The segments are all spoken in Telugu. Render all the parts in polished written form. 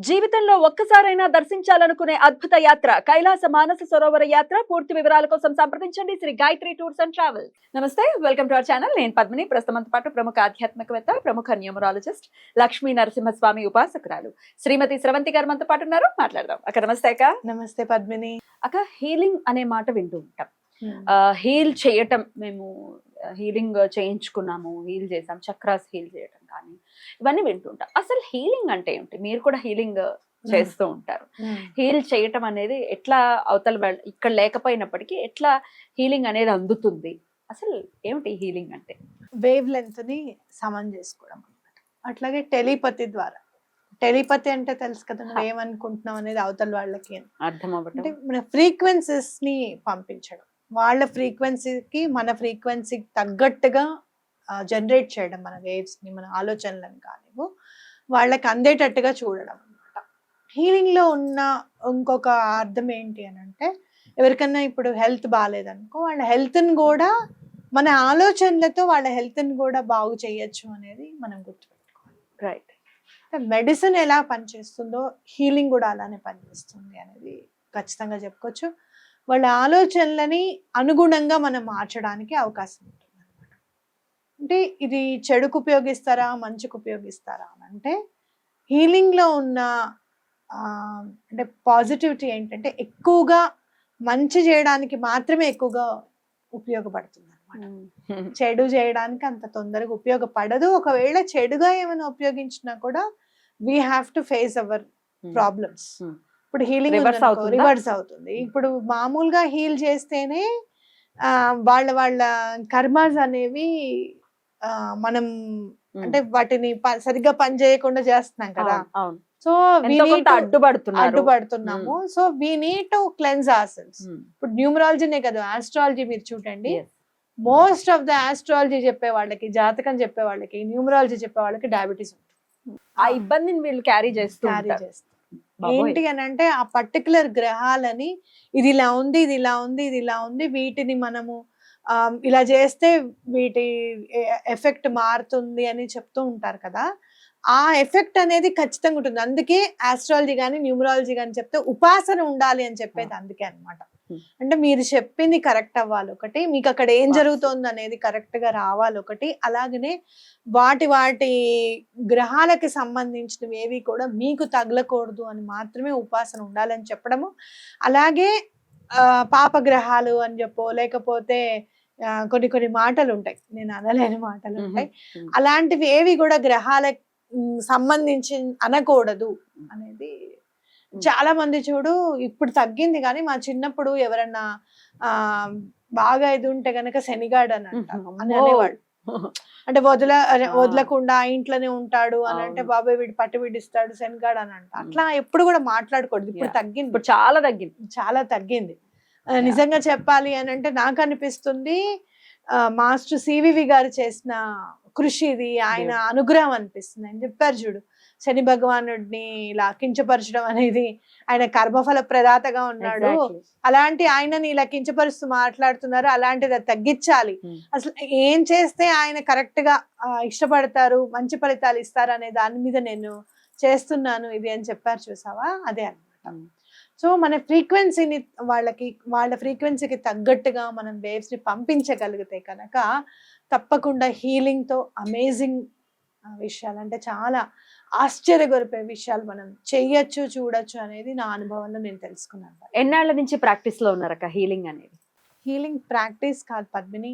జీవితంలో ఒక్కసారైనా దర్శించాలనుకునే అద్భుత యాత్ర కైలాస మానస సరోవర యాత్ర. పూర్తి వివరాల కోసం సంప్రదించండి Shri Gayatri tours and travels. నమస్తే, వెల్కమ్ టు అవర్ ఛానల్. నేను పద్మిని. ప్రస్తుతంతో పాటు ప్రముఖ ఆధ్యాత్మికవేత్త, ప్రముఖ న్యూమరాలజిస్ట్, లక్ష్మీ నరసింహస్వామి ఉపాసకురాలు శ్రీమతి స్రవంతి గారు మనతో పాటు ఉన్నారు. మాట్లాడదాం. అక్క నమస్తే. అక్క నమస్తే పద్మిని. అక్క, హీలింగ్ అనే మాట వింటూ ఉంటాం. హీల్ చేయటం, మేము హీలింగ్ చేయించుకున్నాము, హీల్ చేసాం, చక్రాస్ హీల్ చేయటం కానీ ఇవన్నీ వింటుంటాం. అసలు హీలింగ్ అంటే ఏమిటి? మీరు కూడా హీలింగ్ చేస్తూ ఉంటారు. హీల్ చేయటం అనేది ఎట్లా, అవతల ఇక్కడ లేకపోయినప్పటికీ ఎట్లా హీలింగ్ అనేది అందుతుంది? అసలు ఏమిటి హీలింగ్ అంటే? వేవ్ లెంత్ ని సమన్ చేసుకోవడం అన్నమాట. అట్లాగే టెలిపతి ద్వారా. టెలిపతి అంటే తెలుసు కదా, నువ్వు ఏమనుకుంటున్నావు అనేది అవతల వాళ్ళకి అర్థం అవ్వటం. అంటే మన ఫ్రీక్వెన్సీస్ ని పంపించడం, వాళ్ళ ఫ్రీక్వెన్సీకి మన ఫ్రీక్వెన్సీకి తగ్గట్టుగా జనరేట్ చేయడం, మన వేవ్స్ ని, మన ఆలోచనలను కానివ్వు వాళ్ళకి అందేటట్టుగా చూడడం అనమాట. హీలింగ్ లో ఉన్న ఇంకొక అర్థం ఏంటి అని అంటే, ఎవరికన్నా ఇప్పుడు హెల్త్ బాగాలేదనుకో, వాళ్ళ హెల్త్ ని కూడా మన ఆలోచనలతో వాళ్ళ హెల్త్ ని కూడా బాగు చేయొచ్చు అనేది మనం గుర్తుపెట్టుకోవాలి. రైట్. మెడిసిన్ ఎలా పనిచేస్తుందో హీలింగ్ కూడా అలానే పనిచేస్తుంది అనేది ఖచ్చితంగా చెప్పుకోవచ్చు. వాళ్ళ ఆలోచనలని అనుగుణంగా మనం మార్చడానికి అవకాశం ఉంటుంది అనమాట. అంటే ఇది చెడుకు ఉపయోగిస్తారా, మంచికి ఉపయోగిస్తారా అని అంటే, హీలింగ్లో ఉన్న అంటే పాజిటివిటీ ఏంటంటే ఎక్కువగా మంచి చేయడానికి మాత్రమే ఎక్కువగా ఉపయోగపడుతుంది అనమాట. చెడు చేయడానికి అంత తొందరగా ఉపయోగపడదు. ఒకవేళ చెడుగా ఏమైనా ఉపయోగించినా కూడా we have to face our problems. ఇప్పుడు హీలింగ్ రివర్స్ అవుతుంది. ఇప్పుడు మామూలుగా హీల్ చేస్తేనే వాళ్ళ కర్మాస్ అనేవి మనం అంటే వాటిని సరిగ్గా పని చేయకుండా చేస్తున్నాం కదా. సో అడ్డుపడుతున్నాము. So we need to cleanse our. ఇప్పుడు న్యూమరాలజీనే కదా, ఆస్ట్రాలజీ మీరు చూడండి. మోస్ట్ ఆఫ్ ద ఆస్ట్రాలజీ చెప్పే వాళ్ళకి, జాతకం చెప్పే వాళ్ళకి, న్యూమరాలజీ చెప్పే వాళ్ళకి డయాబెటీస్ ఉంటుంది. ఆ ఇబ్బందిని వీళ్ళు క్యారీ చేస్తారు. ఏంటి అని అంటే, ఆ పర్టికులర్ గ్రహాలని ఇది ఇలా ఉంది, ఇది ఇలా ఉంది, ఇది ఇలా ఉంది, వీటిని మనము ఇలా చేస్తే వీటి ఎఫెక్ట్ మారుతుంది అని చెప్తూ ఉంటారు కదా. ఆ ఎఫెక్ట్ అనేది ఖచ్చితంగా ఉంటుంది. అందుకే ఆస్ట్రాలజీ కానీ న్యూమరాలజీ కానీ చెప్తే ఉపాసన ఉండాలి అని చెప్పేది అందుకే అన్నమాట. అంటే మీరు చెప్పింది కరెక్ట్ అవ్వాలి ఒకటి, మీకు అక్కడ ఏం జరుగుతుంది అనేది కరెక్ట్ గా రావాలి ఒకటి, అలాగనే వాటి గ్రహాలకి సంబంధించినవి ఏవి కూడా మీకు తగలకూడదు అని మాత్రమే ఉపాసన ఉండాలని చెప్పడము. అలాగే పాపగ్రహాలు అని చెప్పో, లేకపోతే కొన్ని మాటలు ఉంటాయి, నేను అనలేని మాటలు ఉంటాయి, అలాంటివి ఏవి కూడా గ్రహాలకు సంబంధించి అనకూడదు అనేది. చాలా మంది చూడు, ఇప్పుడు తగ్గింది కానీ మా చిన్నప్పుడు ఎవరన్నా బాగా ఇది ఉంటే గనక శనిగాడు అని అంటారు అని అనేవాడు. అంటే వదలకుండా ఇంట్లోనే ఉంటాడు అని అంటే, బాబాయ్ వీడు పట్టు విడిస్తాడు శనిగాడు అని అంట. అట్లా ఎప్పుడు కూడా మాట్లాడకూడదు. ఇప్పుడు తగ్గింది, ఇప్పుడు చాలా తగ్గింది. నిజంగా చెప్పాలి అని అంటే నాకు అనిపిస్తుంది, మాస్టర్ సివివి గారు చేసిన కృషి ఇది, ఆయన అనుగ్రహం అనిపిస్తుంది. అని చెప్పారు చూడు, శని భగవానుడిని ఇలా కించపరచడం అనేది, ఆయన కర్మఫల ప్రదాతగా ఉన్నాడు, అలాంటి ఆయనని ఇలా కించపరుస్తూ మాట్లాడుతున్నారు, అలాంటిది అది తగ్గించాలి. అసలు ఏం చేస్తే ఆయన కరెక్ట్ గా ఇష్టపడతారు, మంచి ఫలితాలు ఇస్తారు అనే దాని మీద నేను చేస్తున్నాను ఇది అని చెప్పారు చూసావా, అదే అన్నమాట. సో మన ఫ్రీక్వెన్సీని వాళ్ళ ఫ్రీక్వెన్సీకి తగ్గట్టుగా మనం వేవ్స్ ని పంపించగలిగితే కనుక తప్పకుండా హీలింగ్ తో అమేజింగ్ విషయాలు, అంటే చాలా ఆశ్చర్యగొరిపే విషయాలు మనం చెయ్యొచ్చు, చూడొచ్చు అనేది నా అనుభవంలో నేను తెలుసుకున్నాను. ఎన్నాళ్ళ నుంచి ప్రాక్టీస్ లో ఉన్నారక్క హీలింగ్ అనేది? హీలింగ్ ప్రాక్టీస్ కాదు Padmini,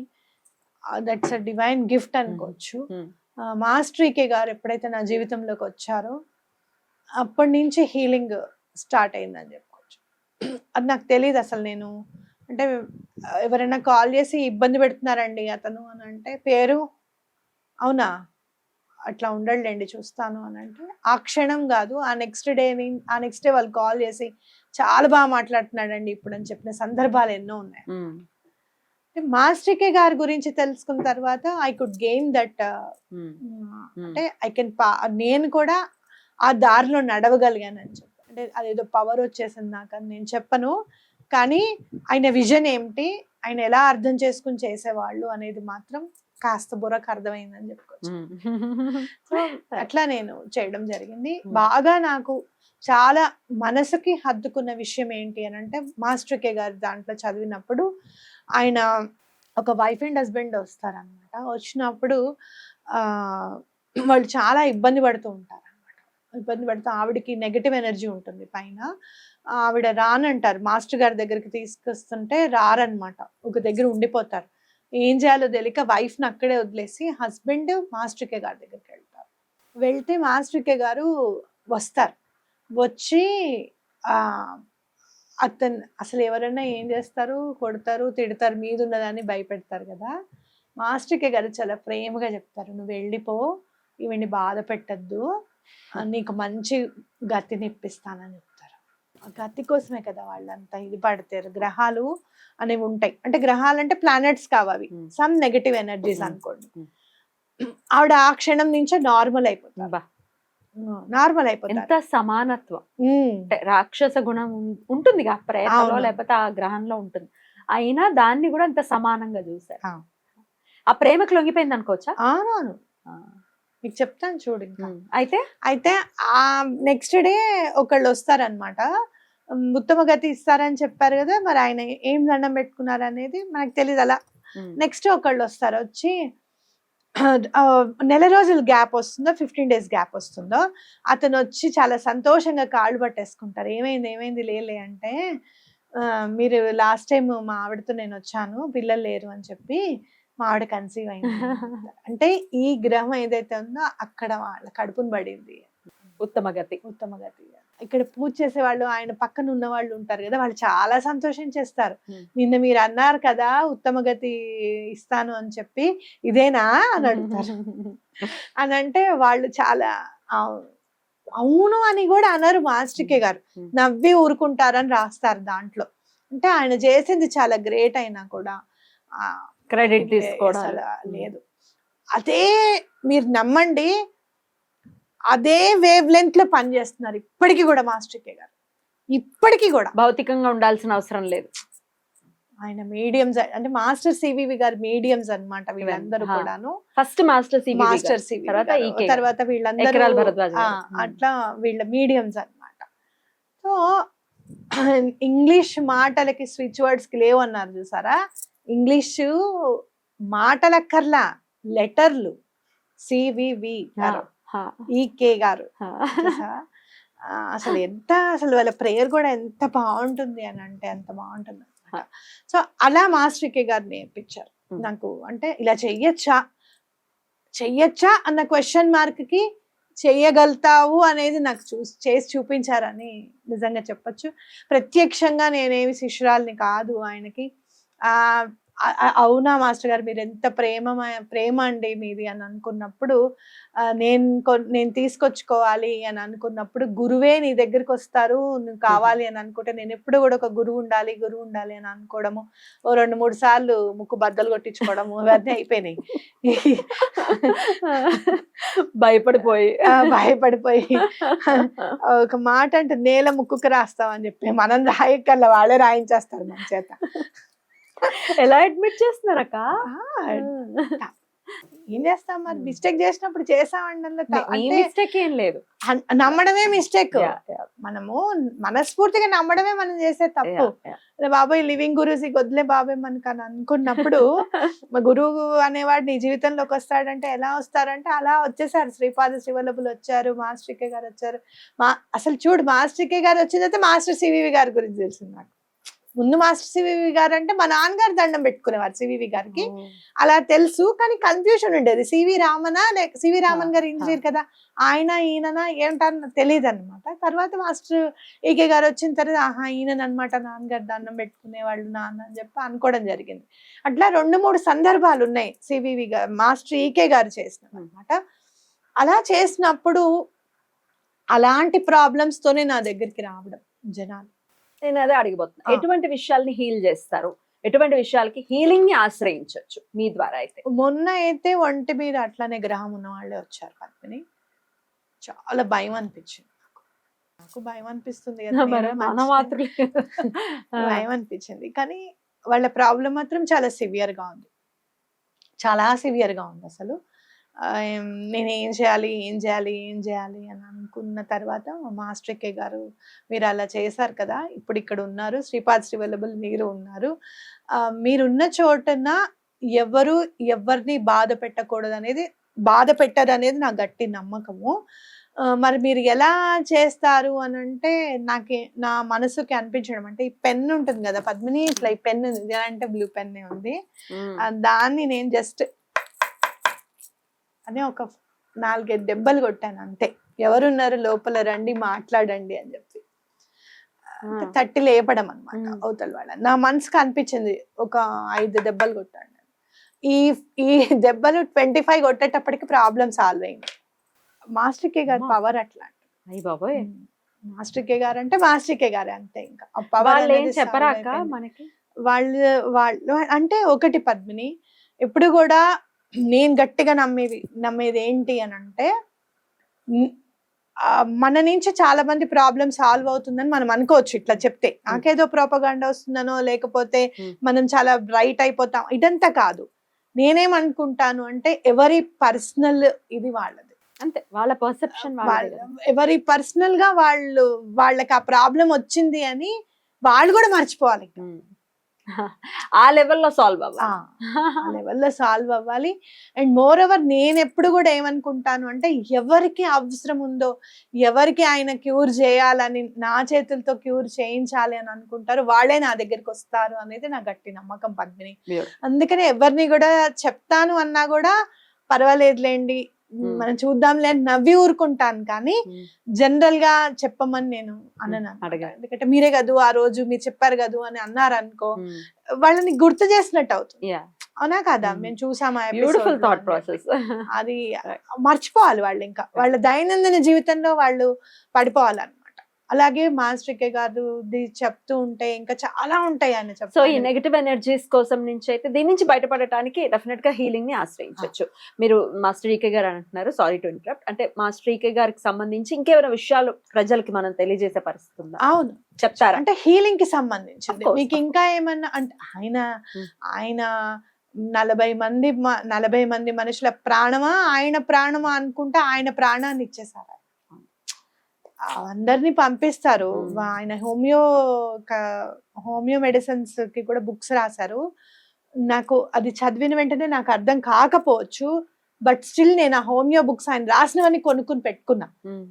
that's a divine gift అనుకోవచ్చు. మాస్టర్ ఈకే గారు ఎప్పుడైతే నా జీవితంలోకి వచ్చారో అప్పటి నుంచి హీలింగ్ స్టార్ట్ అయిందని చెప్పుకోవచ్చు. అది నాకు తెలియదు అసలు. నేను అంటే ఎవరైనా కాల్ చేసి ఇబ్బంది పెడుతున్నారండి అతను అని అంటే, పేరు అవునా అట్లా ఉండలేండి చూస్తాను అని అంటే, ఆ క్షణం కాదు, ఆ నెక్స్ట్ డే వాళ్ళు కాల్ చేసి చాలా బాగా మాట్లాడుతున్నాడండి ఇప్పుడు అని చెప్పిన సందర్భాలు ఎన్నో ఉన్నాయి. మాస్టర్ కే గారి గురించి తెలుసుకున్న తర్వాత ఐ కుడ్ గెయిన్ దట్, అంటే నేను కూడా ఆ దారిలో నడవగలిగాను అని చెప్పి. అంటే అదేదో పవర్ వచ్చేసింది నాకు అని నేను చెప్పను, కానీ ఆయన విజన్ ఏమిటి, ఆయన ఎలా అర్థం చేసుకుని చేసేవాళ్ళు అనేది మాత్రం కాస్త బుర్రకు అర్థమైందని చెప్పుకోవచ్చు. సో అట్లా నేను చేయడం జరిగింది. బాగా నాకు చాలా మనసుకి హత్తుకున్న విషయం ఏంటి అని అంటే, మాస్టర్ కే గారు దాంట్లో చదివినప్పుడు ఆయన ఒక వైఫ్ అండ్ హస్బెండ్ వస్తారనమాట. వచ్చినప్పుడు వాళ్ళు చాలా ఇబ్బంది పడుతూ ఉంటారు అనమాట. ఇబ్బంది పడుతూ ఆవిడకి నెగటివ్ ఎనర్జీ ఉంటుంది పైన. ఆవిడ రానంటారు, మాస్టర్ గారి దగ్గరికి తీసుకొస్తుంటే రారనమాట, ఒక దగ్గర ఉండిపోతారు. ఏం చేయాలో తెలియక వైఫ్ని అక్కడే వదిలేసి హస్బెండ్ మాస్టర్ కే గారి దగ్గరికి వెళ్తారు. వెళ్తే మాస్టర్ కే గారు వస్తారు. వచ్చి అతను అసలు ఎవరైనా ఏం చేస్తారు, కొడతారు, తిడతారు, మీద ఉన్నదాన్ని భయపెడతారు కదా. మాస్టర్ కే గారు చాలా ప్రేమగా చెప్తారు, నువ్వు వెళ్ళిపో, ఈవిడ్ని బాధ పెట్టద్దు, నీకు మంచి గతిని ఇప్పిస్తానని చెప్తారు. ఆ గతి కోసమే కదా వాళ్ళంతా ఇది పడతారు. గ్రహాలు అనేవి ఉంటాయి, అంటే గ్రహాలు అంటే ప్లానెట్స్ కావాలి, సమ్ నెగటివ్ ఎనర్జీస్ అనుకోండి. ఆవిడ ఆ క్షణం నుంచే నార్మల్ అయిపోతుంది. నార్మల్ అయిపోతుంది. ఎంత సమానత్వం, రాక్షస గుణం ఉంటుంది ప్రేమలో లేకపోతే ఆ గ్రహంలో ఉంటుంది, అయినా దాన్ని కూడా అంత సమానంగా చూసారు. ఆ ప్రేమకు లొంగిపోయింది అనుకోవచ్చా? అవునవును, మీకు చెప్తాను చూడు. ఇంకా అయితే ఆ నెక్స్ట్ డే ఒకళ్ళు వస్తారనమాట, ఉత్తమ గతి ఇస్తారని చెప్పారు కదా, మరి ఆయన ఏం దండం పెట్టుకున్నారు అనేది మనకు తెలియదు. అలా నెక్స్ట్ ఒకళ్ళు వస్తారు, వచ్చి నెల రోజులు గ్యాప్ వస్తుందో 15 days గ్యాప్ వస్తుందో, అతను వచ్చి చాలా సంతోషంగా కాళ్ళు పట్టేసుకుంటారు. ఏమైంది ఏమైంది లేలే అంటే, మీరు లాస్ట్ టైం మా ఆవిడతో నేను వచ్చాను, పిల్లలు లేరు అని చెప్పి మా ఆవిడ కన్సీవ్ అయింది. అంటే ఈ గ్రహం ఏదైతే ఉందో అక్కడ వాళ్ళ కడుపును పడింది. ఉత్తమ గతి. ఇక్కడ పూజ చేసే వాళ్ళు, ఆయన పక్కన ఉన్న వాళ్ళు ఉంటారు కదా, వాళ్ళు చాలా సంతోషించేస్తారు. నిన్న మీరు అన్నారు కదా ఉత్తమ గతి ఇస్తాను అని చెప్పి, ఇదేనా అని అడుగుతారు. అని అంటే వాళ్ళు చాలా అవును అని కూడా అనరు. మాస్టర్ కే గారు నవ్వి ఊరుకుంటారని రాస్తారు దాంట్లో. అంటే ఆయన చేసింది చాలా గ్రేట్ అయినా కూడా క్రెడిట్ తీసుకోవడం లేదు. అదే మీరు నమ్మండి, అదే వేవ్ లెంత్ లో పనిచేస్తున్నారు ఇప్పటికీ కూడా మాస్టర్ కే గారు. ఇప్పటికీ కూడా భౌతికంగా ఉండాల్సిన అవసరం లేదు. ఆయన మీడియంస్, అంటే మాస్టర్ సివివి గారు మీడియంస్ అన్నమాట వీళ్ళందరూ కూడాను. ఫస్ట్ మాస్టర్ సివి, తర్వాత వీళ్ళందరూ అట్లా వీళ్ళ మీడియంస్ అన్నమాట. సో ఇంగ్లీష్ మాటలకి స్విచ్ వర్డ్స్ కి లేవు అన్నారు చూసారా, ఇంగ్లీష్ మాటలక్కర్లా, లెటర్లు. సివివి గారు, ఈకే గారు, అసలు ఎంత, అసలు వాళ్ళ ప్రేయర్ కూడా ఎంత బాగుంటుంది అని అంటే అంత బాగుంటుంది అనమాట. సో అలా మాస్టర్ కే గారు నేర్పించారు నాకు. అంటే ఇలా చెయ్యొచ్చా అన్న క్వశ్చన్ మార్క్ కి చెయ్యగలుగుతావు అనేది నాకు చేసి చూపించారని నిజంగా చెప్పొచ్చు. ప్రత్యక్షంగా నేనేమి శిష్యురాల్ని కాదు ఆయనకి. అవునా మాస్టర్ గారు మీరు ఎంత ప్రేమ అండి మీది అని అనుకున్నప్పుడు, నేను తీసుకొచ్చుకోవాలి అని అనుకున్నప్పుడు, గురువే నీ దగ్గరికి వస్తారు నువ్వు కావాలి అని అనుకుంటే, నేను ఎప్పుడు కూడా ఒక గురువు ఉండాలి అని అనుకోవడము, ఓ 2-3 సార్లు ముక్కు బద్దలు కొట్టించుకోవడము, ఇవన్నీ అయిపోయినాయి. భయపడిపోయి ఒక మాట అంటే నేల ముక్కుకు రాస్తామని చెప్పి మనం రాయకల్లా వాళ్ళే రాయించేస్తారు మన చేత. ఎలా అడ్మిట్ చేస్తున్నారక్క? ఏం చేస్తాం మరి, మిస్టేక్ చేసినప్పుడు చేసామండి, మిస్టేక్ ఏం లేదు, నమ్మడమే మిస్టేక్. మనము మనస్ఫూర్తిగా నమ్మడమే మనం చేసే తప్పు. బాబాయ్ లివింగ్ గురుజీకి వదిలే బాబాయ్ మనకు అని అనుకున్నప్పుడు, మా గురువు అనేవాడు నీ జీవితంలోకి వస్తాడంటే ఎలా వస్తారంటే అలా వచ్చేసారు. శ్రీపాద శ్రీవల్లభులు వచ్చారు, మాస్టర్ కే గారు వచ్చారు. అసలు చూడు, మాస్టర్ కే గారు వచ్చిందైతే మాస్టర్ సివివి గారి గురించి తెలిసింది నాకు. ముందు మాస్టర్ సివివి గారు అంటే మా నాన్నగారు దండం పెట్టుకునేవారు సివివి గారికి, అలా తెలుసు. కానీ కన్ఫ్యూషన్ ఉండేది, సివి రామన్ గారు ఇంజనీర్ కదా, ఆయన ఈయన ఏంటన్న తెలియదు అనమాట. తర్వాత మాస్టర్ ఈకే గారు వచ్చిన తర్వాత ఆహా ఈయన అనమాట నాన్నగారు దండం పెట్టుకునేవాళ్ళు నాన్న అని చెప్పి అనుకోవడం జరిగింది. అట్లా 2-3 సందర్భాలు ఉన్నాయి సివివి గారు మాస్టర్ ఈకే గారు చేసిన అనమాట. అలా చేసినప్పుడు అలాంటి ప్రాబ్లమ్స్ తోనే నా దగ్గరికి రావడం జనాలు. నేను అదే అడిగిపోతున్నా, ఎటువంటి విషయాల్ని హీల్ చేస్తారు, ఎటువంటి విషయాలకి హీలింగ్ ని ఆశ్రయించవచ్చు మీ ద్వారా? అయితే మొన్న అయితే ఒంటి మీద అట్లానే గ్రహం ఉన్న వాళ్ళే వచ్చారు పద్మిని. చాలా భయం అనిపించింది నాకు భయం అనిపిస్తుంది కదా, భయం అనిపించింది. కానీ వాళ్ళ ప్రాబ్లం మాత్రం చాలా సివియర్ గా ఉంది, చాలా సివియర్ గా ఉంది. అసలు నేను ఏం చేయాలి ఏం చేయాలి ఏం చేయాలి అని అనుకున్న తర్వాత మాస్టర్ కే గారు మీరు అలా చేశారు కదా, ఇప్పుడు ఇక్కడ ఉన్నారు, శ్రీపాద్ శ్రీవల్లభులు మీరు ఉన్నారు, మీరున్న చోటన ఎవరిని బాధ పెట్టరు అనేది నా గట్టి నమ్మకము. మరి మీరు ఎలా చేస్తారు అని అంటే నా మనసుకి అనిపించడం అంటే, ఈ పెన్ ఉంటుంది కదా పద్మిని, ఇట్లా ఈ పెన్ ఉంది, ఎలా అంటే బ్లూ పెన్నే ఉంది, దాన్ని నేను జస్ట్ అని ఒక 4-5 దెబ్బలు కొట్టాను అంతే. ఎవరున్నారు లోపల రండి మాట్లాడండి అని చెప్పి తట్టి లేపడం అనమాట అవతల వాళ్ళ. నా మనసుకు అనిపించింది ఒక 5 దెబ్బలు కొట్టాను. ఈ దెబ్బలు 25 కొట్టేటప్పటికి ప్రాబ్లం సాల్వ్ అయింది. మాస్టర్ కే గారి పవర్ అట్లా. బాబోయ్, మాస్టర్ కే గారు అంటే మాస్టర్ కే గారే అంతే. ఇంకా పవర్ చెప్పరాక మనకి వాళ్ళు అంటే ఒకటి పద్మిని, ఎప్పుడు కూడా నేను గట్టిగా నమ్మేది ఏంటి అని అంటే, మన నుంచి చాలా మంది ప్రాబ్లమ్ సాల్వ్ అవుతుందని మనం అనుకోవచ్చు ఇట్లా చెప్తే, నాకేదో ప్రోపగాండా వస్తుందనో లేకపోతే మనం చాలా బ్రైట్ అయిపోతాం, ఇదంతా కాదు. నేనేమనుకుంటాను అంటే ఎవరి పర్సనల్ ఇది వాళ్ళది అంతే, వాళ్ళ పర్సెప్షన్, ఎవరి పర్సనల్ గా వాళ్ళకి ఆ ప్రాబ్లం వచ్చింది అని వాళ్ళు కూడా మర్చిపోవాలి. ఆ లెవెల్లో సాల్వ్ అవ్వాలి. అండ్ మోర్ ఓవర్ నేను ఎప్పుడు కూడా ఏమనుకుంటాను అంటే, ఎవరికి అవసరం ఉందో, ఎవరికి ఆయన క్యూర్ చేయాలని, నా చేతులతో క్యూర్ చేయించాలి అని అనుకుంటారు, వాళ్ళే నా దగ్గరికి వస్తారు అనేది నా గట్టి నమ్మకం పద్మిని. అందుకనే ఎవరిని కూడా చెప్తాను అన్నా కూడా పర్వాలేదులేండి మనం చూద్దాంలే అని నవ్వి ఊరుకుంటాను, కానీ జనరల్ గా చెప్పమని నేను అనను. ఎందుకంటే మీరే కదూ ఆ రోజు మీరు చెప్పారు కదూ అని అన్నారు అనుకో, వాళ్ళని గుర్తు చేసినట్టు అవుతుంది. అవునా కదా, మేము చూసామా బ్యూటిఫుల్ థాట్ ప్రాసెస్. అది మర్చిపోవాలి వాళ్ళు, ఇంకా వాళ్ళ దైనందిన జీవితంలో వాళ్ళు పడిపోవాలన్నమాట. అలాగే మాస్టర్ కే గారు చెప్తూ ఉంటే ఇంకా చాలా ఉంటాయి ఆయన చెప్తారు. సో ఈ నెగటివ్ ఎనర్జీస్ కోసం నుంచి అయితే దీని నుంచి బయటపడటానికి డెఫినెట్ గా హీలింగ్ ని ఆశ్రయించవచ్చు. మీరు మాస్టర్ ఈకే గారు అంటున్నారు, సారీ టు ఇంటరప్ట్, అంటే మాస్టర్ ఈకే గారికి సంబంధించి ఇంకేమైనా విషయాలు ప్రజలకి మనం తెలియజేసే పరిస్థితి ఉందా? అవును, చెప్తారా? అంటే హీలింగ్ కి సంబంధించింది మీకు ఇంకా ఏమన్నా అంటే, ఆయన 40 మంది మనుషుల ప్రాణమా ఆయన ప్రాణమా అనుకుంటే ఆయన ప్రాణాన్ని ఇచ్చేసారు. అందరినీ పంపిస్తారు. ఆయన హోమియో మెడిసిన్స్ కి కూడా బుక్స్ రాశారు. నాకు అది చదివిన వెంటనే నాకు అర్థం కాకపోవచ్చు, బట్ స్టిల్ నేను ఆ హోమియో బుక్స్ ఆయన రాసినవన్నీ కొనుక్కుని పెట్టుకున్నా.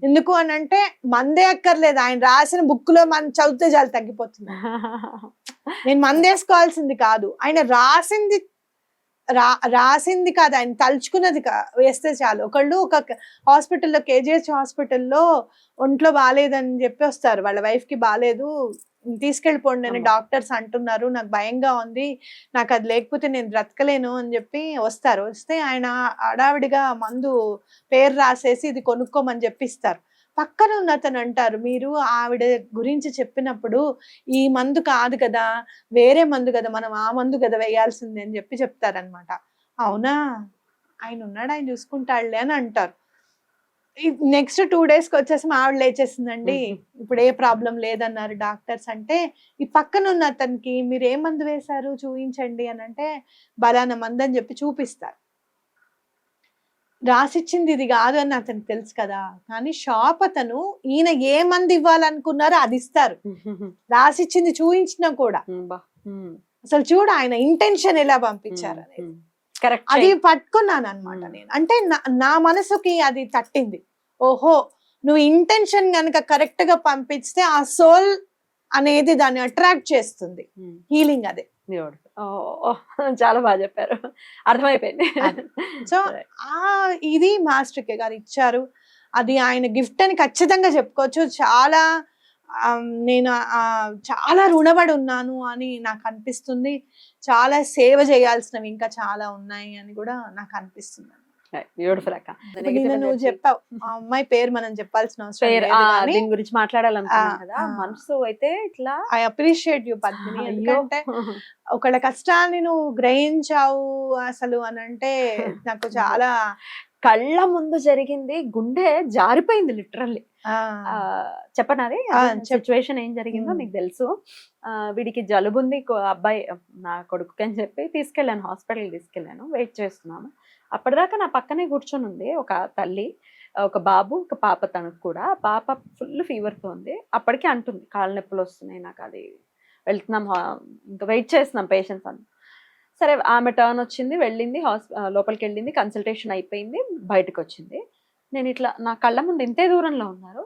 ఎందుకు అని అంటే, మందే అక్కర్లేదు, ఆయన రాసిన బుక్ లో మనం చదివితే చాలు తగ్గిపోతుంది. నేను మందేసుకోవాల్సింది కాదు, ఆయన రాసింది కాదు, ఆయన తలుచుకున్నది వేస్తే చాలు. ఒకళ్ళు ఒక హాస్పిటల్లో, కేజీహెచ్ హాస్పిటల్లో ఒంట్లో బాగాలేదని చెప్పి వస్తారు, వాళ్ళ వైఫ్ కి బాగాలేదు, తీసుకెళ్ళిపోండి అని డాక్టర్స్ అంటున్నారు, నాకు భయంగా ఉంది, నాకు అది లేకపోతే నేను బ్రతకలేను అని చెప్పి వస్తారు. వస్తే ఆయన హడావిడిగా మందు పేరు రాసేసి ఇది కొనుక్కోమని చెప్పి ఇస్తారు. పక్కన ఉన్న అతను అంటారు, మీరు ఆవిడ గురించి చెప్పినప్పుడు ఈ మందు కాదు కదా, వేరే మందు కదా, మనం ఆ మందు కదా వేయాల్సింది అని చెప్పి చెప్తారనమాట. అవునా, ఆయన ఉన్నాడు, ఆయన చూసుకుంటాడులే అని అంటారు. నెక్స్ట్ 2 days కి వచ్చేసి ఆవిడ లేచేసిందండి, ఇప్పుడు ఏ ప్రాబ్లం లేదన్నారు డాక్టర్స్. అంటే ఈ పక్కన ఉన్న అతనికి మీరు ఏ మందు వేశారు చూపించండి అని అంటే, బలానా మందు అని చెప్పి చూపిస్తారు. రాసిచ్చింది ఇది కాదు అని అతనికి తెలుసు కదా, కానీ షాప్ అతను ఈయన ఏ మంది ఇవ్వాలనుకున్నారో అది ఇస్తారు, రాసిచ్చింది చూయించినా కూడా. అసలు చూడు ఆయన ఇంటెన్షన్ ఎలా పంపించారు అనేది అది పట్టుకున్నాను అనమాట నేను. అంటే నా మనసుకి అది తట్టింది, ఓహో నువ్వు ఇంటెన్షన్ గనక కరెక్ట్ గా పంపిస్తే ఆ సోల్ అనేది దాన్ని అట్రాక్ట్ చేస్తుంది. హీలింగ్ అదే. చాలా బాగా చెప్పారు, అర్థమైపోయింది. సో ఇది మాస్టర్ కే గారు ఇచ్చారు, అది ఆయన గిఫ్ట్ అని ఖచ్చితంగా చెప్పుకోవచ్చు. నేను చాలా రుణపడి ఉన్నాను అని నాకు అనిపిస్తుంది. చాలా సేవ చేయాల్సినవి ఇంకా చాలా ఉన్నాయి అని కూడా నాకు అనిపిస్తుంది. బ్యూటిఫుల్ అక్క. నువ్వు చెప్పావు ఆ అమ్మాయి పేరు మనం చెప్పాల్సిన అవసరం లేదు, దీని గురించి మాట్లాడాలనుకున్నాను కదా. మనసు అయితే ఇట్లా ఐ అప్రిషియేట్ యూ పద్మిని, ఎందుకంటే ఒకళ్ళ కష్టాన్ని నువ్వు గ్రహించావు అసలు అని అంటే నాకు చాలా కళ్ళ ముందు జరిగింది, గుండె జారిపోయింది లిటరల్లీ. చెప్పనాలి సిచ్యువేషన్ ఏం జరిగిందో మీకు తెలుసు. వీడికి జలుబుంది, అబ్బాయి నా కొడుకు అని చెప్పి తీసుకెళ్ళాను, హాస్పిటల్ తీసుకెళ్ళాను, వెయిట్ చేస్తున్నాము. అప్పటిదాకా నా పక్కనే కూర్చొని ఉంది ఒక తల్లి, ఒక బాబు, ఒక పాప. తనకు కూడా పాప ఫుల్ ఫీవర్తో ఉంది. అప్పటికే అంటుంది కాళ్ళ నొప్పులు వస్తున్నాయి నాకు, అది వెళ్తున్నాం ఇంకా వెయిట్ చేస్తున్నాం పేషెంట్స్ అని. సరే ఆమె టర్న్ వచ్చింది, వెళ్ళింది, లోపలికి వెళ్ళింది, కన్సల్టేషన్ అయిపోయింది, బయటకు వచ్చింది. నేను ఇట్లా నా కళ్ళ ముందు ఇంతే దూరంలో ఉన్నారు,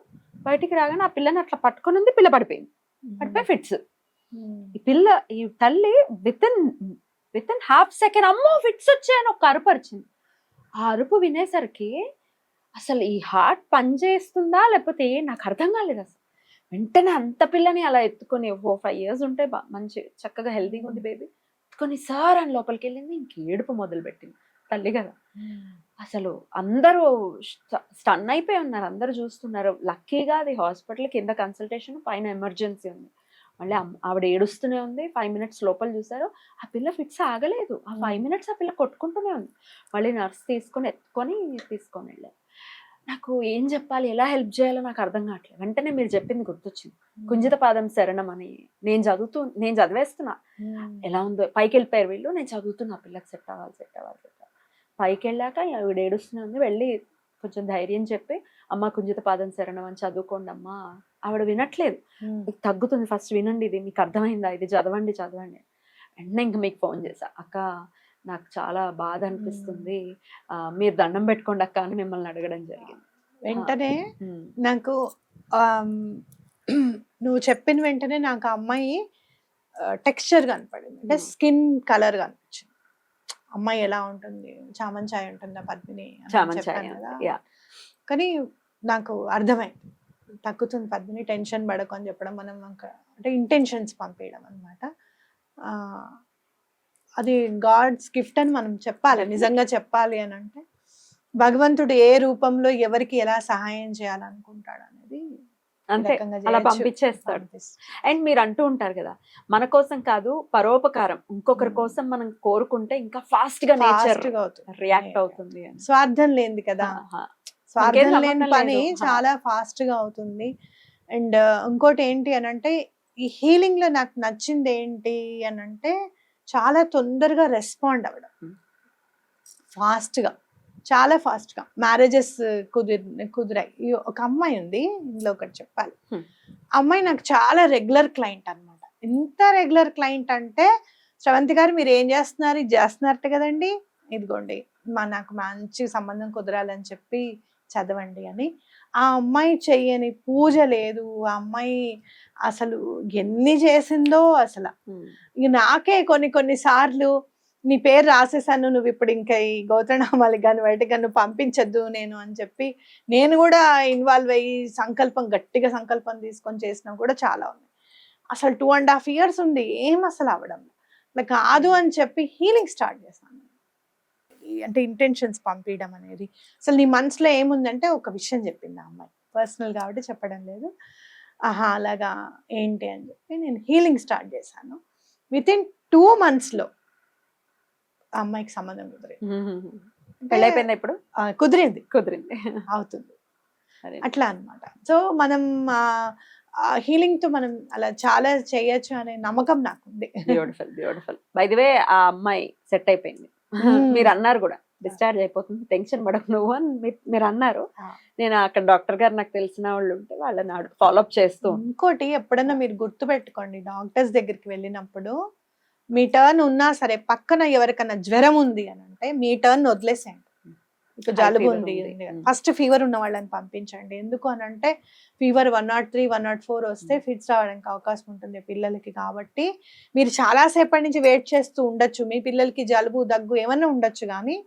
బయటికి రాగానే ఆ పిల్లని అట్లా పట్టుకొని ఉంది, పిల్ల పడిపోయింది. పడిపోయి ఫిట్స్. ఈ తల్లి విత్ ఇన్ హాఫ్ సెకండ్ అమ్మో ఫిట్స్ వచ్చాయని ఒక అరుపు అరిచింది. ఆ అరుపు వినేసరికి అసలు ఈ హార్ట్ పని చేస్తుందా లేకపోతే నాకు అర్థం కాలేదు అసలు. వెంటనే అంత పిల్లని అలా ఎత్తుకొని 4-5 years ఉంటే మంచి చక్కగా హెల్తీగా ఉంది బేబీ, ఎత్తుకొని సార్ అని లోపలికి వెళ్ళింది. ఇంక ఏడుపు మొదలు పెట్టింది తల్లి కదా. అసలు అందరూ స్టన్ అయిపోయి ఉన్నారు, అందరూ చూస్తున్నారు. లక్కీగా అది హాస్పిటల్ కింద కన్సల్టేషన్, పైన ఎమర్జెన్సీ ఉంది. మళ్ళీ ఆవిడ ఏడుస్తూనే ఉంది. 5 minutes లోపల చూసారు, ఆ పిల్ల ఫిట్స్ ఆగలేదు. ఆ 5 minutes ఆ పిల్ల కొట్టుకుంటూనే ఉంది. మళ్ళీ నర్స్ తీసుకొని తీసుకొని వెళ్ళారు. నాకు ఏం చెప్పాలి, ఎలా హెల్ప్ చేయాలో నాకు అర్థం కావట్లేదు. వెంటనే మీరు చెప్పింది గుర్తొచ్చింది, కుంజిత పాదం శరణం అని. నేను చదివేస్తున్నా, ఎలా ఉందో పైకి వెళ్ళిపోయారు వీళ్ళు, నేను చదువుతున్నా పిల్లకి సెట్ అవ్వాలి. పైకి వెళ్ళాక ఆవిడ ఏడుస్తూనే ఉంది. వెళ్ళి కొంచెం ధైర్యం చెప్పి అమ్మ కుంజిత పాదం శరణం అని చదువుకోండి అమ్మా. ఆవిడ వినట్లేదు, మీకు తగ్గుతుంది, ఫస్ట్ వినండి, ఇది మీకు అర్థమైందా, ఇది చదవండి. వెంటనే ఇంక మీకు ఫోన్ చేశా, అక్క నాకు చాలా బాధ అనిపిస్తుంది, మీరు దండం పెట్టుకోండి అక్క అని మిమ్మల్ని అడగడం జరిగింది. వెంటనే నాకు నువ్వు చెప్పిన వెంటనే నాకు ఆ అమ్మాయి టెక్స్చర్ కనపడింది, అంటే స్కిన్ కలర్ కనిపించింది. అమ్మాయి ఎలా ఉంటుంది, చామంచాయ్ ఉంటుందా పద్మిని కదా. కానీ నాకు అర్థమైంది, తగ్గుతుంది పద్మిని, టెన్షన్ పడకు అని చెప్పడం, మనం అంటే ఇంటెన్షన్స్ పంపించడం అనమాట. అది గాడ్స్ గిఫ్ట్ అని మనం చెప్పాలి. నిజంగా చెప్పాలి అని అంటే భగవంతుడు ఏ రూపంలో ఎవరికి ఎలా సహాయం చేయాలనుకుంటాడు అనేది అంతే, అలా పంపించేస్తాడు. అండ్ మీరు అంటూ ఉంటారు కదా, మన కోసం కాదు పరోపకారం, ఇంకొకరి కోసం మనం కోరుకుంటే ఇంకా ఫాస్ట్ గా నేచర్ రియాక్ట్ అవుతుంది. స్వార్థం లేనిది కదా, స్వార్థం లేని పని చాలా ఫాస్ట్ గా అవుతుంది. అండ్ ఇంకోటి ఏంటి అని అంటే, ఈ హీలింగ్ లో నాకు నచ్చింది ఏంటి అని అంటే, చాలా తొందరగా రెస్పాండ్ అవ్వడం, చాలా ఫాస్ట్ గా మ్యారేజెస్ కుదిరాయి. ఒక అమ్మాయి ఉంది ఇందులో, ఒకటి చెప్పాలి. అమ్మాయి నాకు చాలా రెగ్యులర్ క్లయింట్ అనమాట. ఎంత రెగ్యులర్ క్లయింట్ అంటే, శ్రవంతి గారు మీరు ఏం చేస్తున్నారు, ఇది చేస్తున్నారట కదండి, ఇదిగోండి నాకు మంచి సంబంధం కుదరాలని చెప్పి చదవండి అని. ఆ అమ్మాయి చెయ్యని పూజ లేదు, ఆ అమ్మాయి అసలు ఎన్ని చేసిందో అసలు. ఇక నాకే కొన్ని సార్లు నీ పేరు రాసేసాను, నువ్వు ఇప్పుడు ఇంకా ఈ గోత్రనామాలకి కానీ బయటకు కానీ పంపించద్దు నేను అని చెప్పి నేను కూడా ఇన్వాల్వ్ అయ్యి గట్టిగా సంకల్పం తీసుకొని చేసినా కూడా చాలా ఉన్నాయి. అసలు 2.5 years ఉంది, ఏం అసలు అవ్వడం నాకు కాదు అని చెప్పి హీలింగ్ స్టార్ట్ చేశాను. అంటే ఇంటెన్షన్స్ పంపించడం అనేది, అసలు నీ మనసులో ఏముందంటే ఒక విషయం చెప్పింది ఆ అమ్మాయి, పర్సనల్ కాబట్టి చెప్పడం లేదు. అలాగా ఏంటి అని చెప్పి నేను హీలింగ్ స్టార్ట్ చేశాను. వితిన్ 2 months ఆ అమ్మాయికి సంబంధం పెళ్ళైపోయిందా ఇప్పుడు? కుదిరింది అవుతుంది అట్లా అన్నమాట. సో మనం హీలింగ్ తో మనం అలా చాలా చేయొచ్చు అనే నమ్మకం నాకుంది. Beautiful by the way. ఆ అమ్మాయి సెట్ అయిపోయింది, మీరు అన్నారు కూడా డిశ్చార్జ్ అయిపోతుంది, టెన్షన్ పడకు నువ్వు అని మీరు అన్నారు. నేను అక్కడ డాక్టర్ గారు నాకు తెలిసిన వాళ్ళు ఉంటే వాళ్ళని ఫాలోఅప్ చేస్తూ. ఇంకోటి ఎప్పుడన్నా మీరు గుర్తు పెట్టుకోండి, డాక్టర్స్ దగ్గరికి వెళ్ళినప్పుడు మీ టర్న్ ఉన్నా సరే పక్కన ఎవరికన్నా జ్వరం ఉంది అని అంటే మీ టర్న్ వదిలేసేయండి. ఇక జలుబు ఉంది, ఫస్ట్ ఫీవర్ ఉన్న వాళ్ళని పంపించండి. ఎందుకు అని అంటే ఫీవర్ 103, 104 వస్తే ఫిట్స్ రావడానికి అవకాశం ఉంటుంది పిల్లలకి. కాబట్టి మీరు చాలా సేపటి నుంచి వెయిట్ చేస్తూ ఉండొచ్చు, మీ పిల్లలకి జలుబు దగ్గు ఏమన్నా ఉండొచ్చు, కానీ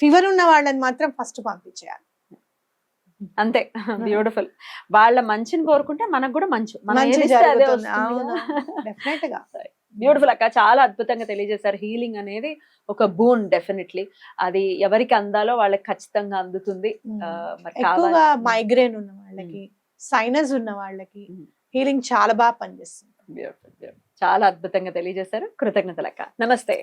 ఫీవర్ ఉన్న వాళ్ళని మాత్రం ఫస్ట్ పంపించేయాలి. అంతే, బ్యూటిఫుల్. వాళ్ళ మంచిని కోరుకుంటే మనకు కూడా మంచి బ్యూటిఫుల్ అక్క, చాలా అద్భుతంగా తెలియజేశారు. హీలింగ్ అనేది ఒక బూన్, డెఫినెట్లీ అది ఎవరికి అందాలో వాళ్ళకి ఖచ్చితంగా అందుతుంది. ఎక్కువగా మైగ్రేన్ ఉన్న వాళ్ళకి, సైనస్ ఉన్న వాళ్ళకి హీలింగ్ చాలా బాగా పనిచేస్తుంది. బ్యూటిఫుల్, చాలా అద్భుతంగా తెలియజేశారు. కృతజ్ఞతలు అక్క. నమస్తే.